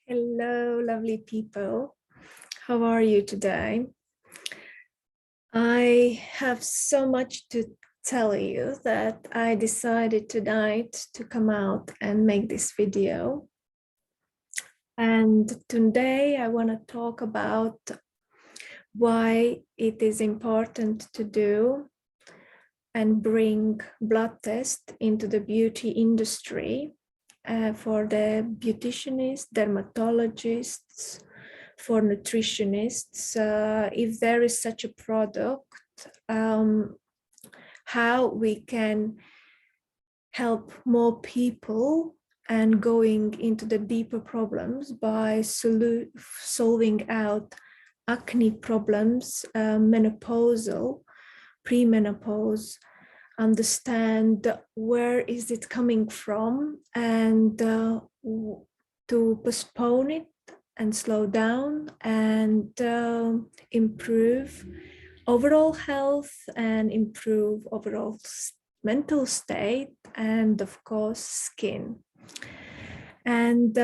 Hello, lovely people. How are you today? I have so much to tell you that I decided tonight to come out and make this video. And today I want to talk about why it is important to do and bring blood test into the beauty industry for the beauticianists, dermatologists, for nutritionists, if there is such a product, how we can help more people and going into the deeper problems by solving out acne problems, menopausal, premenopause, understand where is it coming from and to postpone it and slow down and improve overall health and improve overall mental state and of course skin. And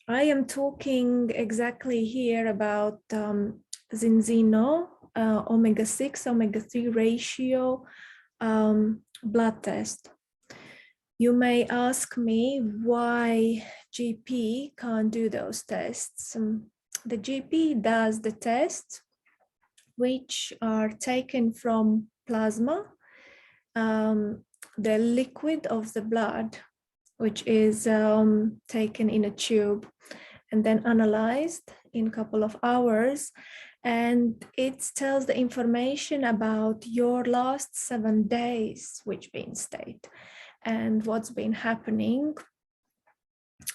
I am talking exactly here about Zinzino, omega-6, omega-3 ratio blood test. You may ask me why GP can't do those tests. The GP does the tests, which are taken from plasma, the liquid of the blood, which is taken in a tube and then analyzed in a couple of hours. And it tells the information about your last 7 days, which being state, and what's been happening,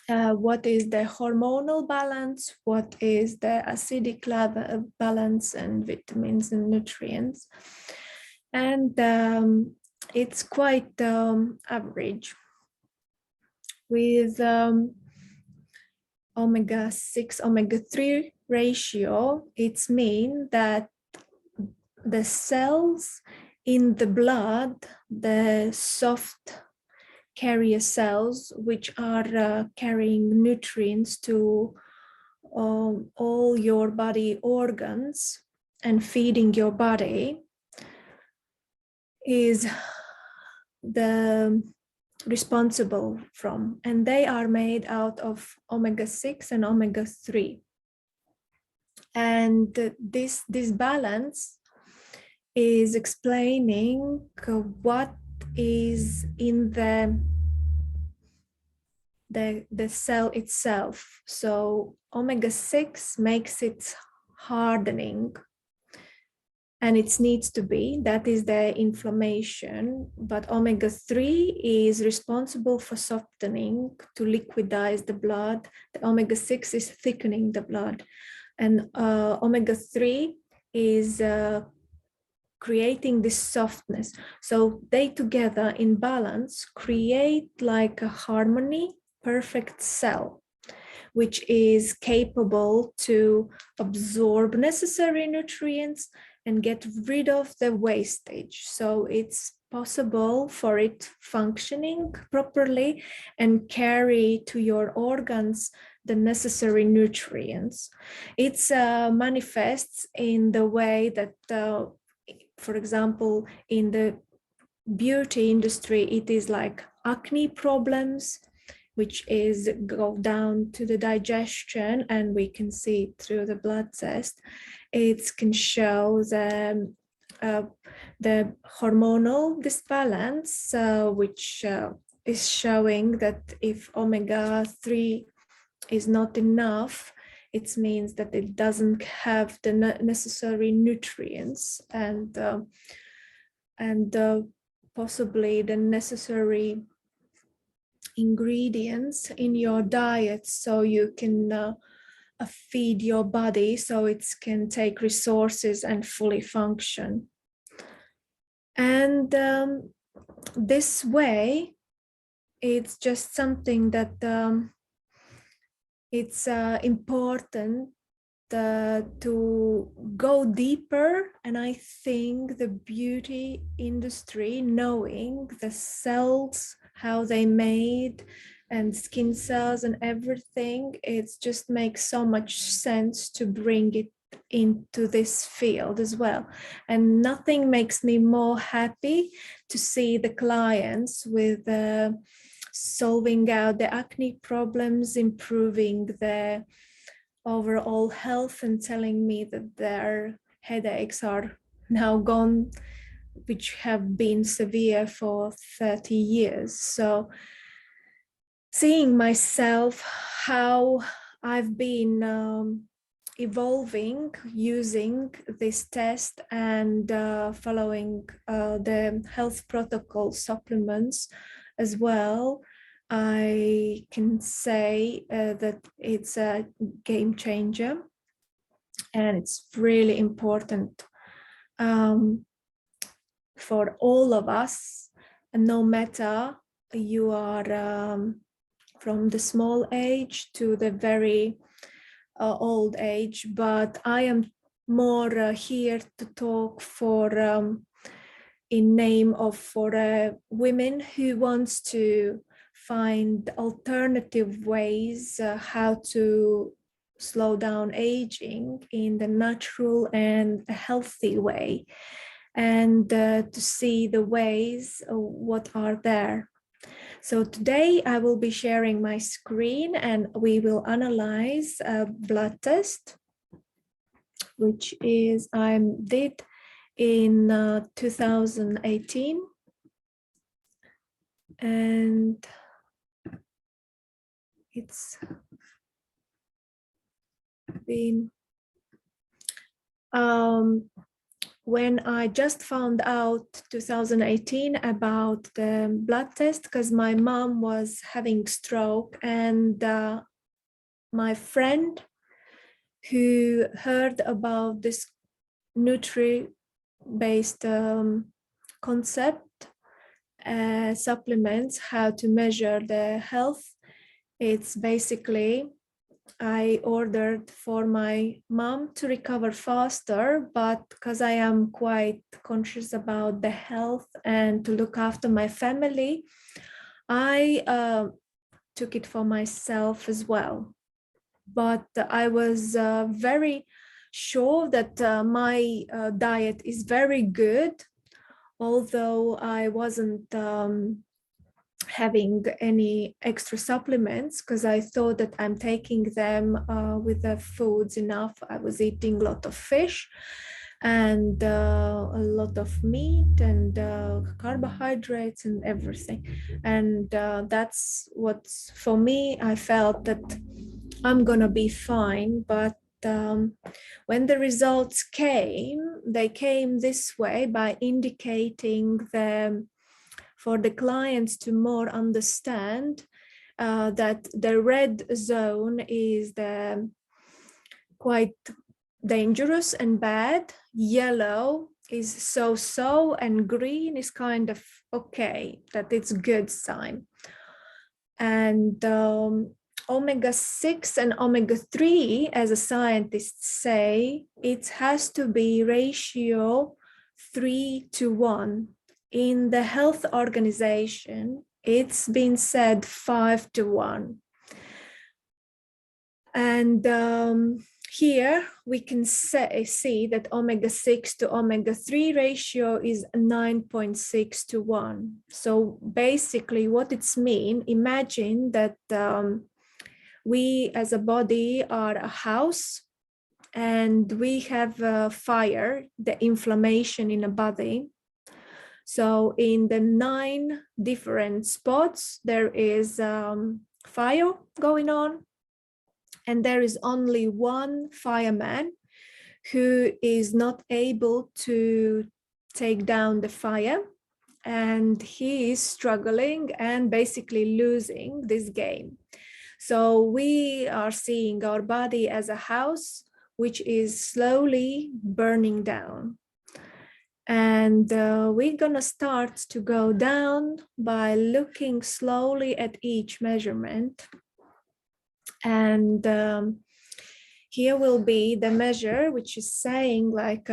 what is the hormonal balance, what is the acidic level balance and vitamins and nutrients. And it's quite average. With omega-6, omega-3 ratio, it's mean that the cells in the blood, the soft carrier cells, which are carrying nutrients to all your body organs and feeding your body, is the responsible from, and they are made out of omega-6 and omega-3. And this balance is explaining what is in the cell itself. So omega-6 makes it hardening, and it needs to be, that is the inflammation, but omega-3 is responsible for softening, to liquidize the blood. The omega-6 is thickening the blood, and omega-3 is creating this softness. So they together in balance create like a harmony, perfect cell, which is capable to absorb necessary nutrients and get rid of the wastage. So it's possible for it functioning properly and carry to your organs the necessary nutrients. It manifests in the way that, for example, in the beauty industry, it is like acne problems, which is go down to the digestion, and we can see it through the blood test. It can show the hormonal disbalance, which is showing that if omega-3 is not enough, it means that it doesn't have the necessary nutrients and possibly the necessary ingredients in your diet, so you can feed your body so it can take resources and fully function. And this way, it's just something that it's important to go deeper. And I think the beauty industry, knowing the cells, how they made, and skin cells and everything. It just makes so much sense to bring it into this field as well. And nothing makes me more happy to see the clients with solving out the acne problems, improving their overall health, and telling me that their headaches are now gone, which have been severe for 30 years. So seeing myself, how I've been evolving using this test and following the health protocol supplements as well, I can say that it's a game changer, and it's really important for all of us, and no matter you are from the small age to the very old age. But I am more here to talk for in name of for women who wants to find alternative ways how to slow down aging in the natural and a healthy way, and to see the ways what are there. So today I will be sharing my screen and we will analyze a blood test, which is I did in 2018. And it's been when I just found out 2018 about the blood test, because my mom was having stroke, and my friend who heard about this nutri-based concept, supplements, how to measure the health. It's basically I ordered for my mom to recover faster, but because I am quite conscious about the health and to look after my family, I took it for myself as well. But I was very sure that my diet is very good, although I wasn't having any extra supplements, because I thought that I'm taking them with the foods enough. I was eating a lot of fish and a lot of meat and carbohydrates and everything. And that's what's for me. I felt that I'm gonna be fine, but when the results came, they came this way by indicating them for the clients to more understand that the red zone is the quite dangerous and bad, yellow is so-so, and green is kind of okay, that it's good sign. And omega-6 and omega-3, as a scientist say, it has to be ratio 3:1. In the health organization, it's been said 5:1. And here we can see that omega-6 to omega-3 ratio is 9.6:1. So basically what it's mean, imagine that we as a body are a house, and we have fire, the inflammation in a body. So in the 9 different spots, there is fire going on, and there is only one fireman who is not able to take down the fire, and he is struggling and basically losing this game. So we are seeing our body as a house which is slowly burning down. And we're gonna start to go down by looking slowly at each measurement. And here will be the measure, which is saying like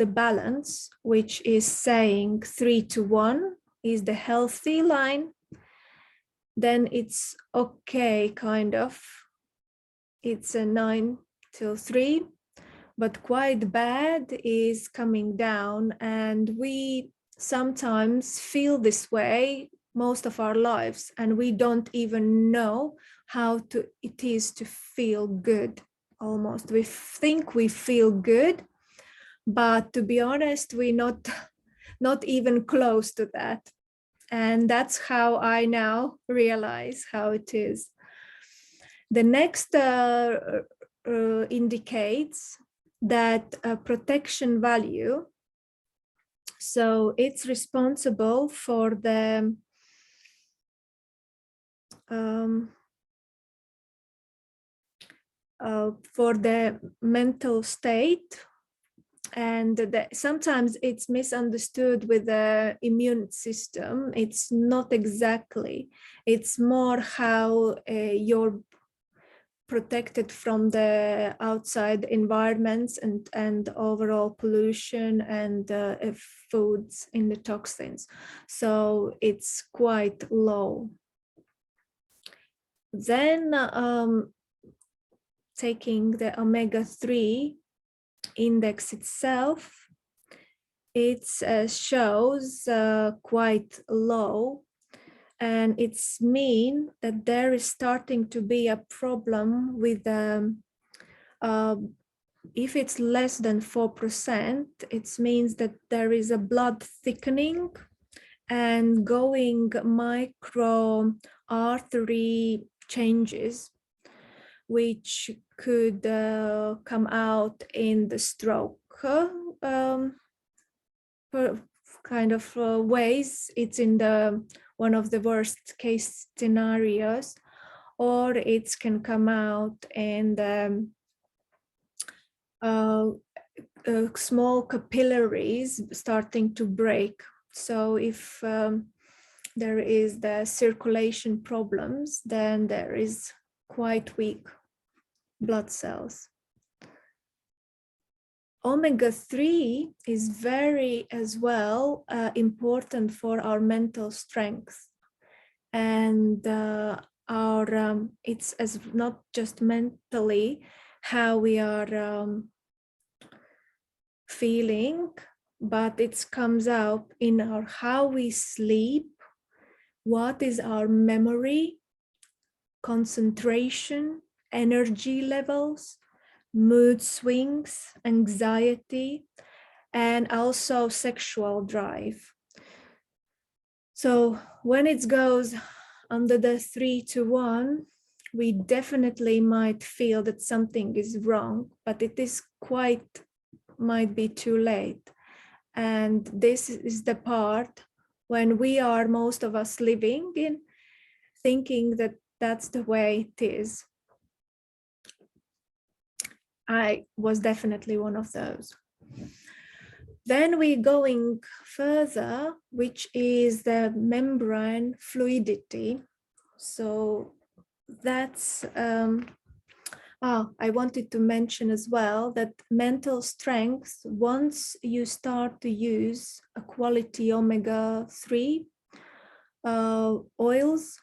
the balance, which is saying 3:1 is the healthy line. then it's okay, kind of. It's a 9 till 3, but quite bad is coming down, and we sometimes feel this way most of our lives, and we don't even know how it is to feel good. Almost we think we feel good, but to be honest, we're not even close to that. And that's how I now realize how it is. The next indicates that protection value. So it's responsible for the mental state, and sometimes it's misunderstood with the immune system. It's not exactly. It's more how you're protected from the outside environments and overall pollution and foods in the toxins. So it's quite low. Then taking the omega-3 index itself, it shows quite low, and it's mean that there is starting to be a problem with if it's less than 4%, it means that there is a blood thickening and going micro artery changes, which could come out in the stroke kind of ways. It's in the one of the worst case scenarios, or it can come out in the small capillaries starting to break. So if there is the circulation problems, then there is quite weak blood cells. Omega-3 is very as well important for our mental strength, and it's as not just mentally how we are feeling, but it comes out in our how we sleep, what is our memory, concentration, energy levels, mood swings, anxiety, and also sexual drive. So when it goes under the 3 to 1, we definitely might feel that something is wrong, but it is might be too late. And this is the part when we are, most of us, living in thinking that that's the way it is. I was definitely one of those. Then we're going further, which is the membrane fluidity. So that's, I wanted to mention as well that mental strength, once you start to use a quality omega-3 oils,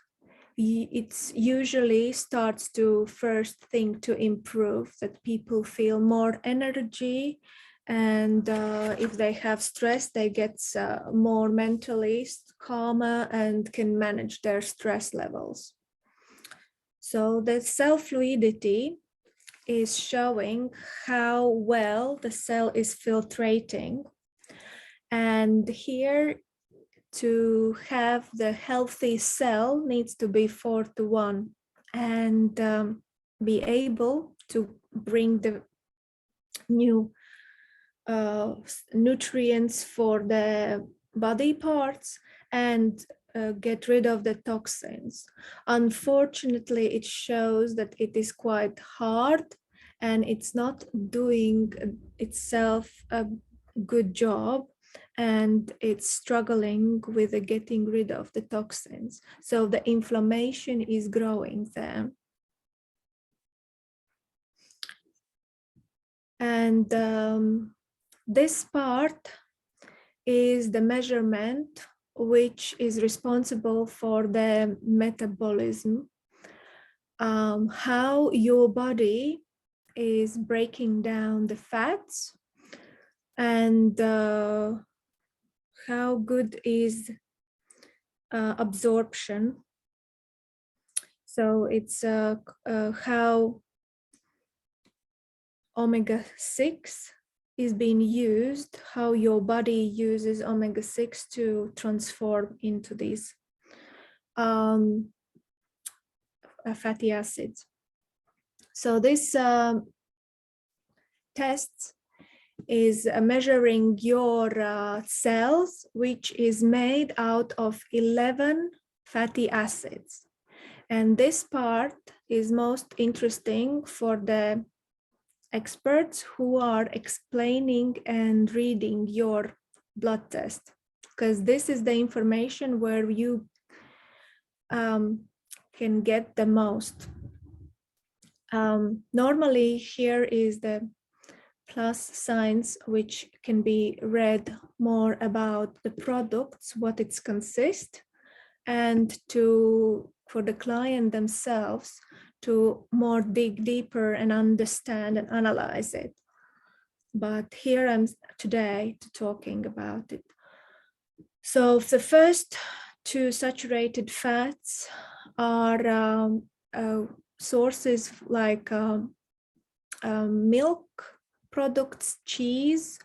it usually starts to first thing to improve, that people feel more energy, and if they have stress, they get more mentally calmer and can manage their stress levels. So the cell fluidity is showing how well the cell is filtrating, and here to have the healthy cell needs to be 4 to 1 and be able to bring the new nutrients for the body parts and get rid of the toxins. Unfortunately, it shows that it is quite hard and it's not doing itself a good job, and it's struggling with getting rid of the toxins. So the inflammation is growing there. And this part is the measurement which is responsible for the metabolism, how your body is breaking down the fats, and how good is absorption. So it's how omega-6 is being used, how your body uses omega-6 to transform into these fatty acids. So this test is measuring your cells, which is made out of 11 fatty acids. And this part is most interesting for the experts who are explaining and reading your blood test, because this is the information where you can get the most. Normally here is the plus signs, which can be read more about the products, what it's consist, and for the client themselves to more dig deeper and understand and analyze it. But here I'm today talking about it. So the first two saturated fats are sources like milk products, cheese,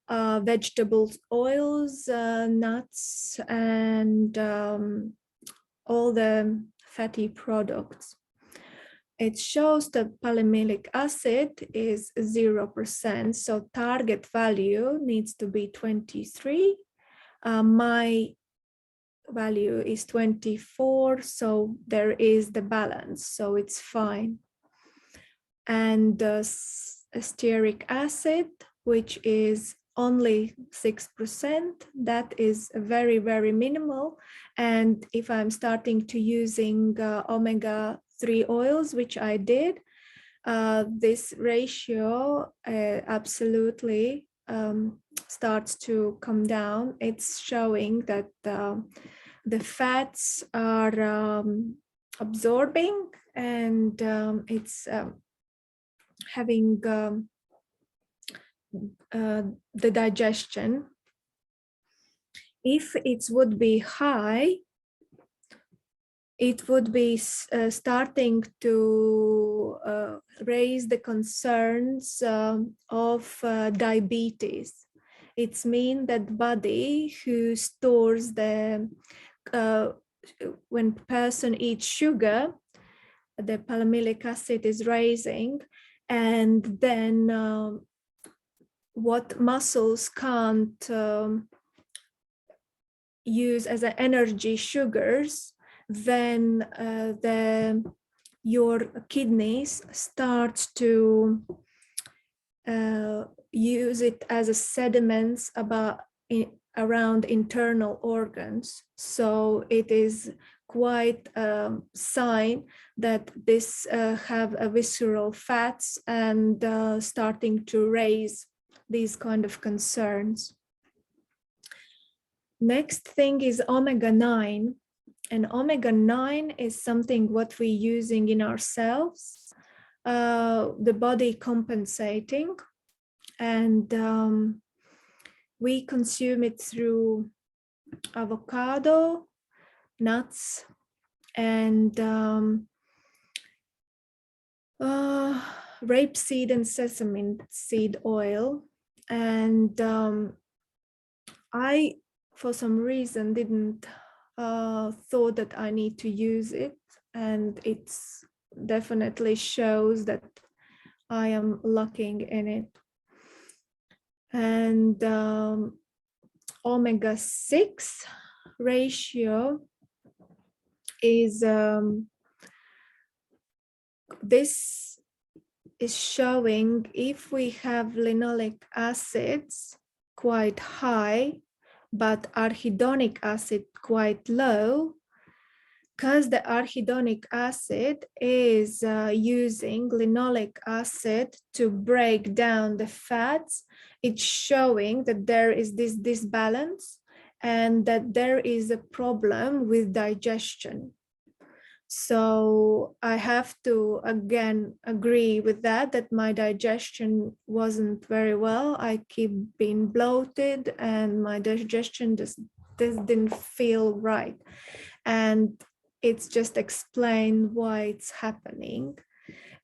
vegetables, oils, nuts, and all the fatty products. It shows that palmilic acid is 0%, so target value needs to be 23. My value is 24, so there is the balance, so it's fine. And stearic acid, which is only 6%, that is very, very minimal. And if I'm starting to using omega-3 oils, which I did, this ratio absolutely starts to come down. It's showing that the fats are absorbing, and it's having the digestion. If it would be high, it would be starting to raise the concerns of diabetes. It's mean that body who stores the, when person eats sugar, the palmilic acid is raising, and then what muscles can't use as an energy sugars, then your kidneys start to use it as a sediments around internal organs. So it is quite a sign that this have a visceral fats and starting to raise these kind of concerns. Next thing is omega-9. And omega-9 is something what we're using in ourselves, the body compensating, and we consume it through avocado, nuts, and rapeseed and sesame seed oil. And I, for some reason, didn't thought that I need to use it, and it's definitely shows that I am lacking in it. And omega-6 ratio is this is showing if we have linoleic acids quite high but arachidonic acid quite low, because the arachidonic acid is using linoleic acid to break down the fats. It's showing that there is this disbalance, and that there is a problem with digestion. So I have to again agree with that my digestion wasn't very well. I keep being bloated and my digestion just didn't feel right. And it's just explained why it's happening.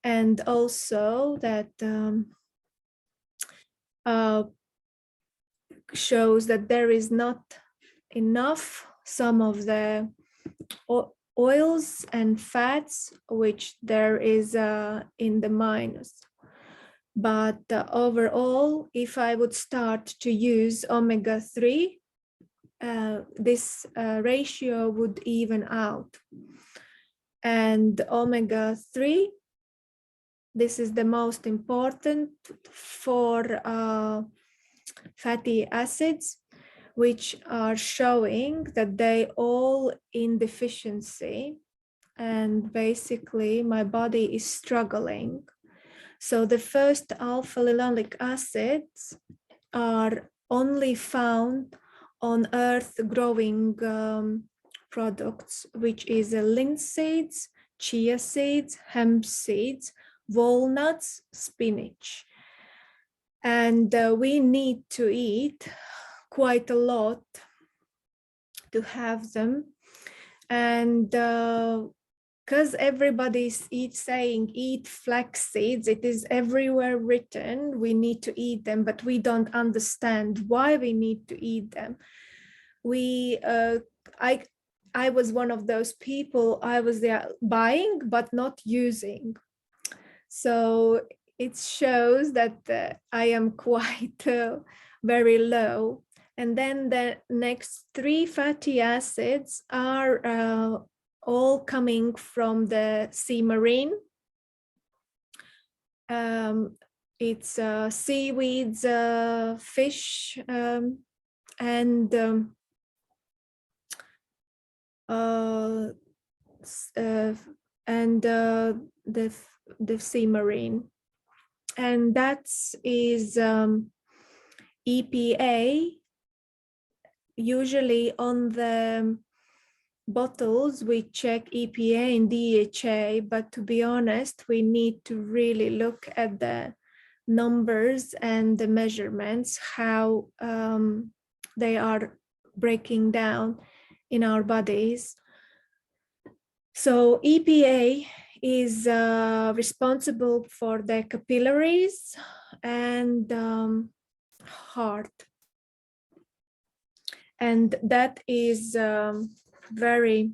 And also that shows that there is not enough some of the oils and fats which there is in the minus. But overall, if I would start to use omega-3, this ratio would even out. And omega-3, this is the most important for fatty acids, which are showing that they all in deficiency, and basically my body is struggling. So the first alpha linoleic acids are only found on earth growing products, which is linseeds, chia seeds, hemp seeds, walnuts, spinach. And we need to eat quite a lot to have them. And because everybody's saying eat flax seeds, it is everywhere written, we need to eat them, but we don't understand why we need to eat them. I was one of those people, I was there buying, but not using. So it shows that I am quite very low. And then the next 3 fatty acids are all coming from the sea marine. It's seaweeds, fish, and the sea marine. And that is EPA. Usually on the bottles we check EPA and DHA, but to be honest, we need to really look at the numbers and the measurements, how they are breaking down in our bodies. So EPA is responsible for the capillaries and heart. And that is very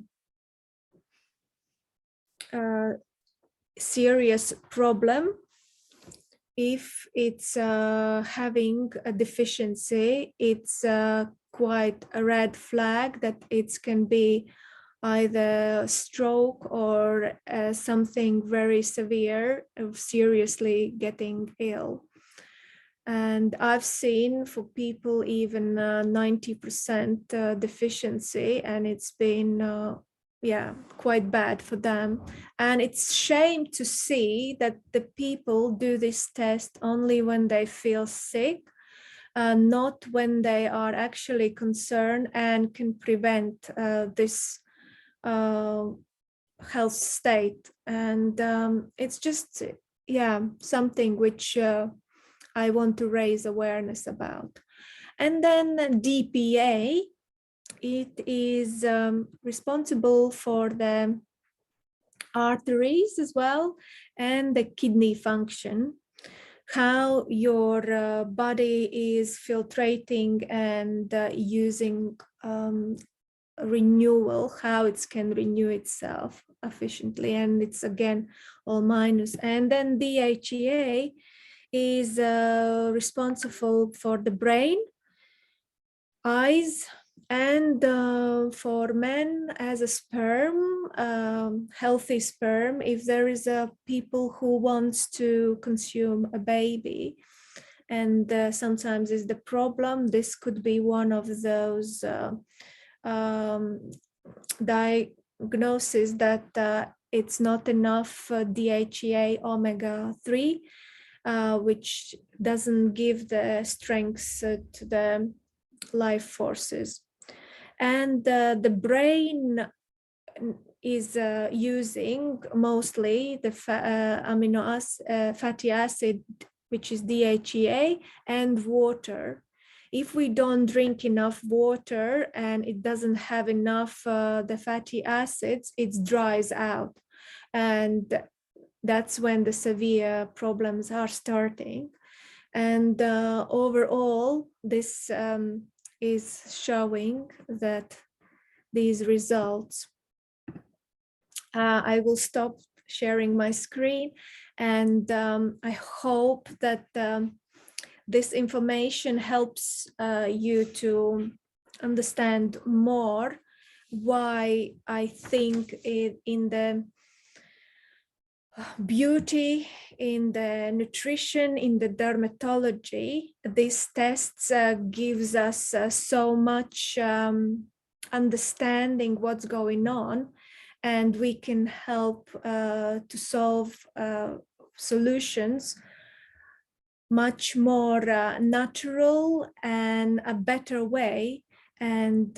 serious problem. If it's having a deficiency, it's quite a red flag that it can be either stroke or something very severe of seriously getting ill. And I've seen for people even 90% deficiency, and it's been quite bad for them. And it's shame to see that the people do this test only when they feel sick, not when they are actually concerned and can prevent this health state. And it's just something which I want to raise awareness about. And then DPA, it is responsible for the arteries as well and the kidney function, how your body is filtrating and using renewal, how it can renew itself efficiently. And it's again all minus. And then DHEA is responsible for the brain, eyes, and for men as a sperm, healthy sperm, if there is a people who wants to consume a baby. And sometimes is the problem, this could be one of those diagnoses that it's not enough DHEA omega-3, which doesn't give the strength to the life forces. And the brain is using mostly the fatty acid, which is DHEA, and water. If we don't drink enough water and it doesn't have enough the fatty acids, it dries out. And that's when the severe problems are starting. And overall, this is showing that these results. I will stop sharing my screen, and I hope that this information helps you to understand more why I think in the beauty, in the nutrition, in the dermatology, these tests gives us so much understanding what's going on, and we can help to solve solutions much more natural and a better way, and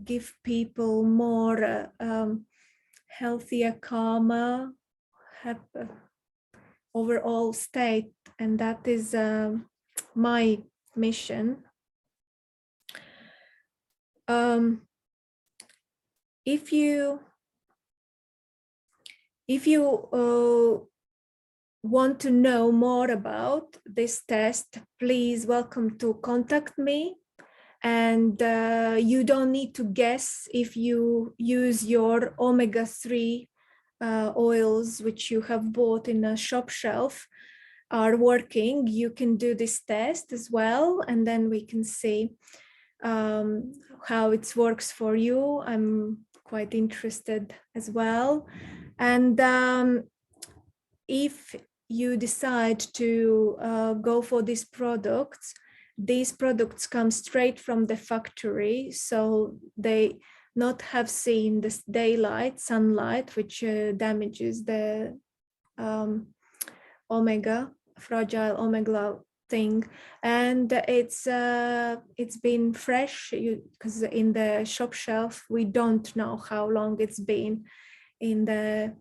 give people more healthier, calmer, overall state. And that is my mission. If you want to know more about this test, please welcome to contact me. And you don't need to guess if you use your omega-3 oils, which you have bought in a shop shelf, are working. You can do this test as well, and then we can see how it works for you. I'm quite interested as well. And if you decide to go for these products come straight from the factory, so they not have seen this sunlight, which damages the fragile omega thing. And it's been fresh, because in the shop shelf we don't know how long it's been in the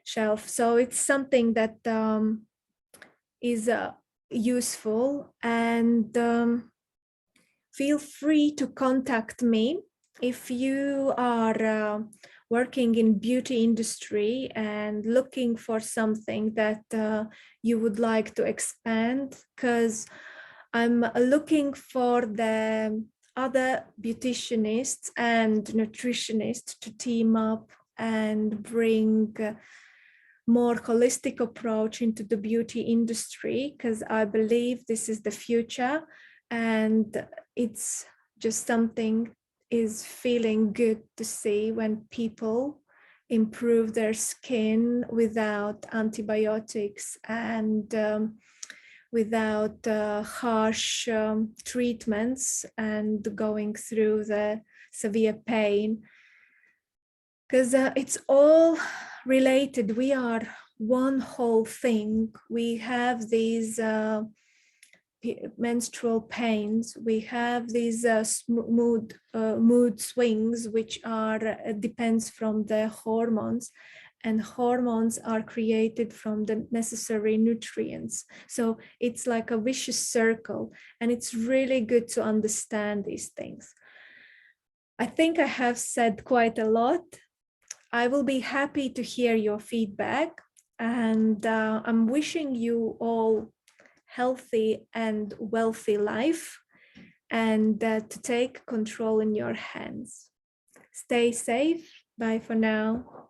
shelf. So it's something that is useful. And feel free to contact me if you are working in beauty industry and looking for something that you would like to expand, because I'm looking for the other beauticianists and nutritionists to team up and bring more holistic approach into the beauty industry, because I believe this is the future, and it's just something is feeling good to see when people improve their skin without antibiotics and without harsh treatments and going through the severe pain, because it's all related. We are one whole thing. We have these menstrual pains, we have these mood swings, which are depends from the hormones, and hormones are created from the necessary nutrients. So it's like a vicious circle, and it's really good to understand these things. I think I have said quite a lot. I will be happy to hear your feedback, and I'm wishing you all healthy and wealthy life, and to take control in your hands. Stay safe. Bye for now.